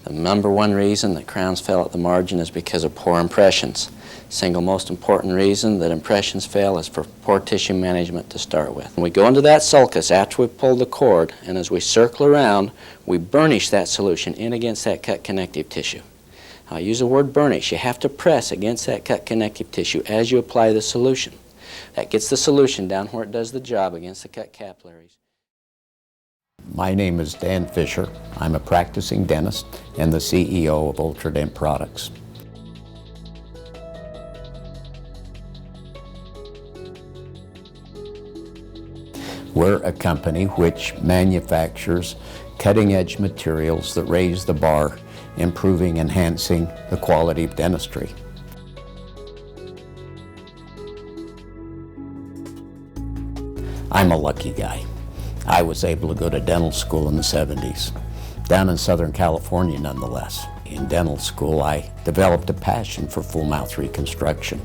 The number one reason that crowns fail at the margin is because of poor impressions. Single most important reason that impressions fail is for poor tissue management to start with. When we go into that sulcus after we pull the cord, and as we circle around, we burnish that solution in against that cut connective tissue. I use the word burnish. You have to press against that cut connective tissue as you apply the solution. That gets the solution down where it does the job against the cut capillaries. My name is Dan Fisher. I'm a practicing dentist and the CEO of Ultradent Products. We're a company which manufactures cutting-edge materials that raise the bar, improving, enhancing the quality of dentistry. I'm a lucky guy. I was able to go to dental school in the 70s, down in Southern California nonetheless. In dental school, I developed a passion for full mouth reconstruction.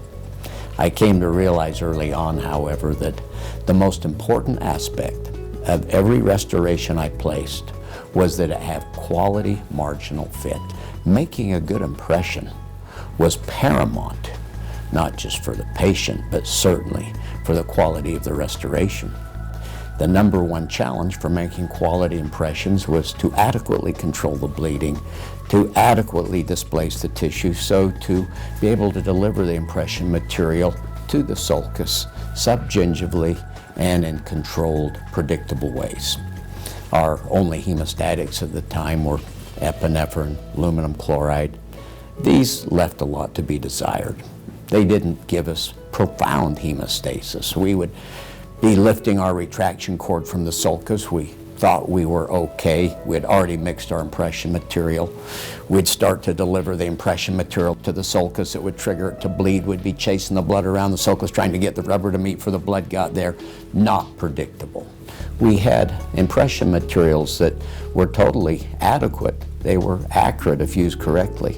I came to realize early on, however, that the most important aspect of every restoration I placed was that it have quality marginal fit. Making a good impression was paramount, not just for the patient, but certainly for the quality of the restoration. The number one challenge for making quality impressions was to adequately control the bleeding, to adequately displace the tissue, so to be able to deliver the impression material to the sulcus subgingivally and in controlled, predictable ways. Our only hemostatics at the time were epinephrine, aluminum chloride. These left a lot to be desired. They didn't give us profound hemostasis. We would be lifting our retraction cord from the sulcus. We thought we were okay. We'd already mixed our impression material. We'd start to deliver the impression material to the sulcus. It would trigger it to bleed. We'd be chasing the blood around the sulcus, trying to get the rubber to meet before the blood got there. Not predictable. We had impression materials that were totally adequate. They were accurate if used correctly.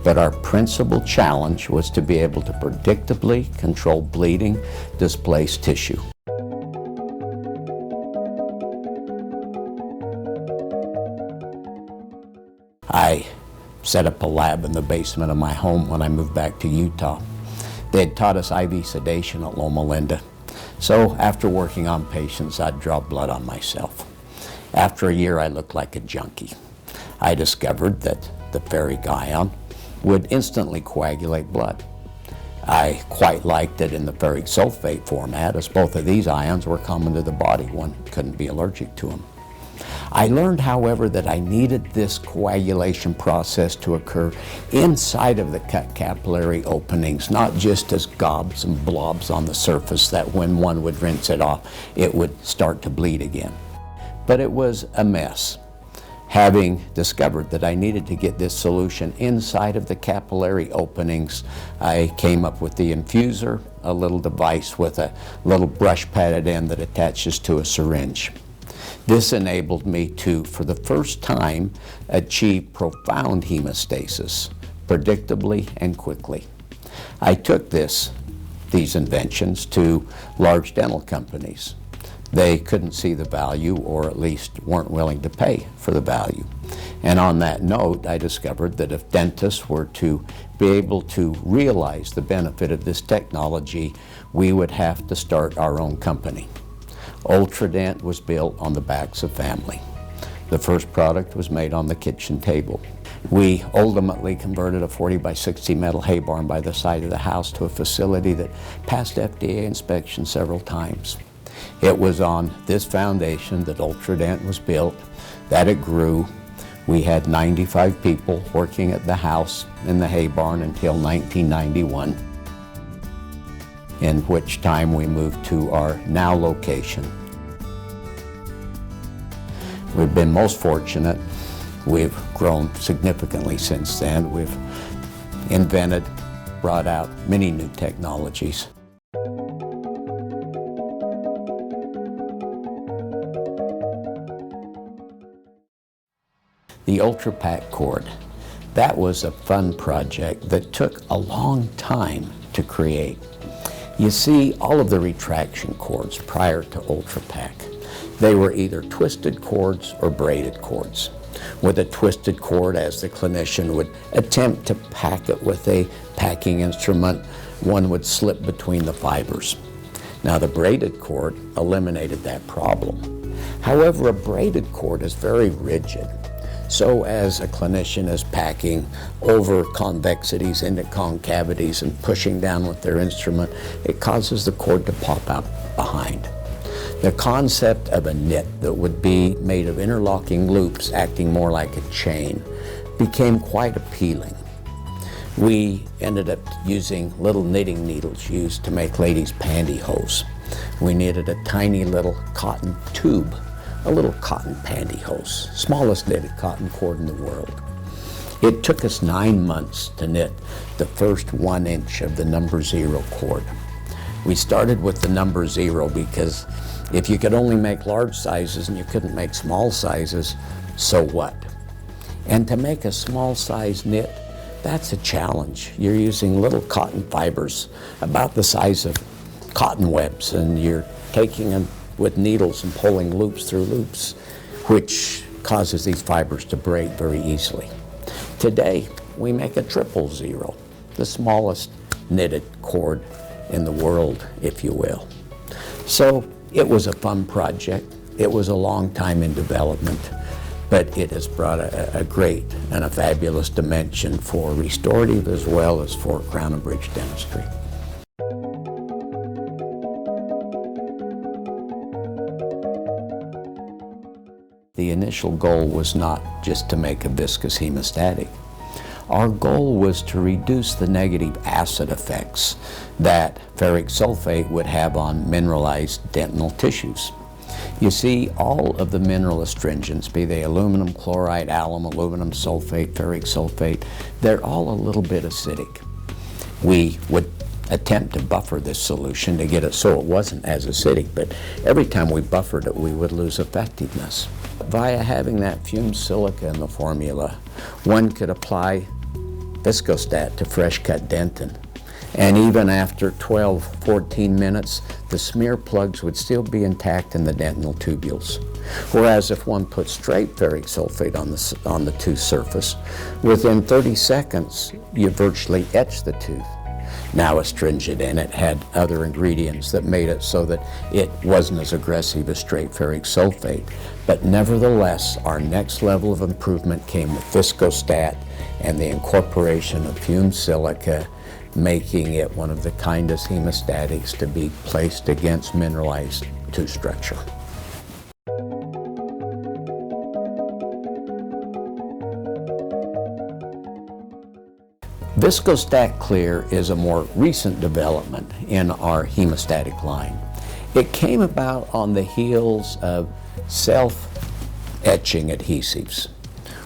But our principal challenge was to be able to predictably control bleeding, displace tissue. I set up a lab in the basement of my home when I moved back to Utah. They had taught us IV sedation at Loma Linda. So after working on patients, I'd draw blood on myself. After a year, I looked like a junkie. I discovered that the ferric ion would instantly coagulate blood. I quite liked it in the ferric sulfate format, as both of these ions were common to the body. One couldn't be allergic to them. I learned, however, that I needed this coagulation process to occur inside of the cut capillary openings, not just as gobs and blobs on the surface that when one would rinse it off, it would start to bleed again. But it was a mess. Having discovered that I needed to get this solution inside of the capillary openings, I came up with the infuser, a little device with a little brush padded end that attaches to a syringe. This enabled me to, for the first time, achieve profound hemostasis, predictably and quickly. I took these inventions to large dental companies. They couldn't see the value, or at least weren't willing to pay for the value. And on that note, I discovered that if dentists were to be able to realize the benefit of this technology, we would have to start our own company. Ultradent was built on the backs of family. The first product was made on the kitchen table. We ultimately converted a 40 by 60 metal hay barn by the side of the house to a facility that passed FDA inspection several times. It was on this foundation that Ultradent was built, that it grew. We had 95 people working at the house in the hay barn until 1991. In which time we moved to our now location. We've been most fortunate. We've grown significantly since then. We've invented, brought out many new technologies. The UltraPac cord, that was a fun project that took a long time to create. You see, all of the retraction cords prior to UltraPac, they were either twisted cords or braided cords. with a twisted cord as the clinician would attempt to pack it with a packing instrument. One would slip between the fibers. Now, the braided cord eliminated that problem. However, a braided cord is very rigid. So as a clinician is packing over convexities into concavities and pushing down with their instrument, it causes the cord to pop out behind. The concept of a knit that would be made of interlocking loops acting more like a chain became quite appealing. We ended up using little knitting needles used to make ladies' pantyhose. We knitted a tiny little cotton tube, a little cotton pantyhose, smallest knitted cotton cord in the world. It took us 9 months to knit the first 1 inch of the number 0 cord. We started with the number 0 because if you could only make large sizes and you couldn't make small sizes, so what? And to make a small size knit, that's a challenge. You're using little cotton fibers about the size of cotton webs, and you're taking them with needles and pulling loops through loops, which causes these fibers to break very easily. Today, we make a 000, the smallest knitted cord in the world, if you will. So it was a fun project. It was a long time in development, but it has brought a great and a fabulous dimension for restorative as well as for crown and bridge dentistry. The initial goal was not just to make a viscous hemostatic. Our goal was to reduce the negative acid effects that ferric sulfate would have on mineralized dental tissues. You see, all of the mineral astringents, be they aluminum chloride, alum, aluminum sulfate, ferric sulfate, they're all a little bit acidic. We would attempt to buffer this solution to get it so it wasn't as acidic, but every time we buffered it, we would lose effectiveness. Via having that fumed silica in the formula, one could apply Viscostat to fresh cut dentin. And even after 12, 14 minutes, the smear plugs would still be intact in the dentinal tubules. Whereas if one put straight ferric sulfate on the tooth surface, within 30 seconds, you virtually etch the tooth. Now astringent in it had other ingredients that made it so that it wasn't as aggressive as straight ferric sulfate. But nevertheless, our next level of improvement came with Viscostat and the incorporation of fumed silica, making it one of the kindest hemostatics to be placed against mineralized tooth structure. Viscostat Clear is a more recent development in our hemostatic line. It came about on the heels of self-etching adhesives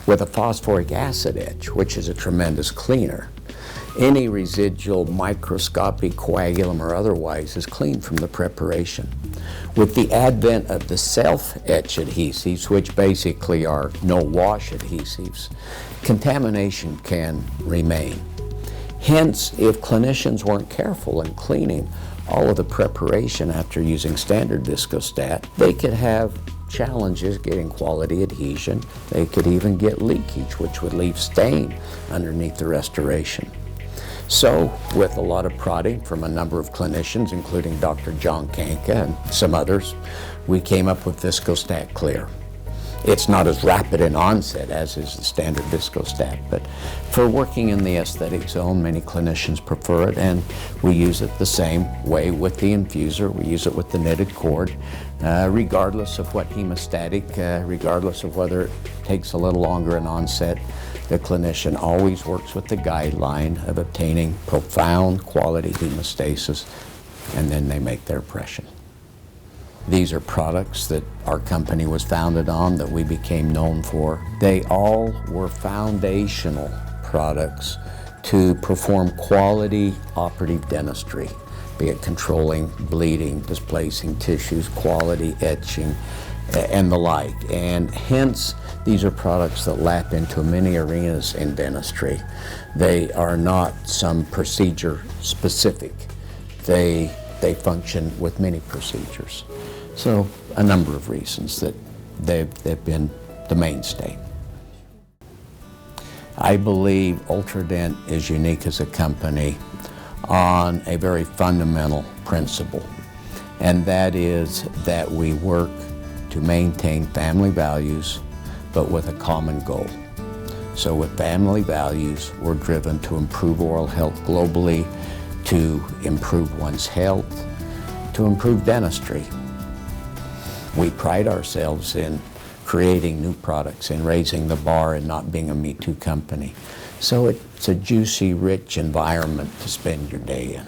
with a phosphoric acid etch, which is a tremendous cleaner. Any residual microscopic coagulum or otherwise is cleaned from the preparation. With the advent of the self-etch adhesives, which basically are no-wash adhesives, contamination can remain. Hence, if clinicians weren't careful in cleaning all of the preparation after using standard Viscostat, they could have challenges getting quality adhesion. They could even get leakage, which would leave stain underneath the restoration. So, with a lot of prodding from a number of clinicians, including Dr. John Kanka and some others, we came up with Viscostat Clear. It's not as rapid in onset as is the standard Viscostat, but for working in the aesthetic zone, many clinicians prefer it, and we use it the same way with the infuser. We use it with the knitted cord, regardless of what hemostatic, regardless of whether it takes a little longer in onset. The clinician always works with the guideline of obtaining profound quality hemostasis, and then they make their impression. These are products that our company was founded on, that we became known for. They all were foundational products to perform quality operative dentistry, be it controlling bleeding, displacing tissues, quality etching, and the like. And hence, these are products that lap into many arenas in dentistry. They are not some procedure specific. They function with many procedures. So a number of reasons that they've been the mainstay. I believe Ultradent is unique as a company on a very fundamental principle, and that is that we work to maintain family values, but with a common goal. So with family values, we're driven to improve oral health globally, to improve one's health, to improve dentistry. We pride ourselves in creating new products and raising the bar and not being a Me Too company. So it's a juicy, rich environment to spend your day in.